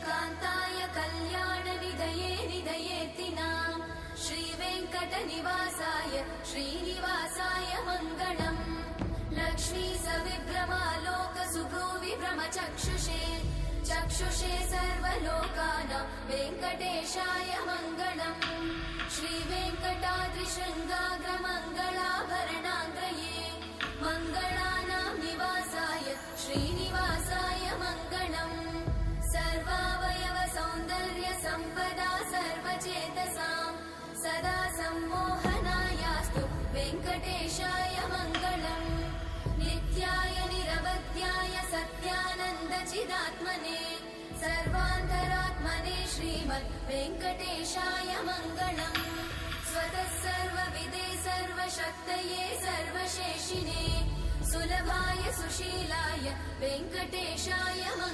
कान्ताय कल्याणनिधये निधयेऽर्तिनाम् श्रीवेङ्कटनिवासाय श्रीनिवासाय मङ्गलम् लक्ष्मी सविभ्रमालोकसुभ्रूविभ्रमचक्षुषे चक्षुषे सर्वलोकानां वेङ्कटेशाय मङ्गलम् श्रीवेङ्कटाद्रिशृङ्गाग्रमङ्गलाभरणाङ्गये मङ्गलानां निवासाय श्रीनिवासाय मङ्गलम् सर्वावयव सौन्दर्य सम्पदा सर्वचेतसां सदा सम्मोहनायास्तु वेङ्कटेशाय मङ्गलम् नित्याय निरवध्याय सत्यानन्दचिदात्मने सर्वान्तरात्मने श्रीमद् वेङ्कटेशाय मङ्गलम् स्वतः सर्वविदे सर्वशक्तये सर्वशेषिने सुलभाय सुशीलाय वेङ्कटेशाय मङ्गलम्।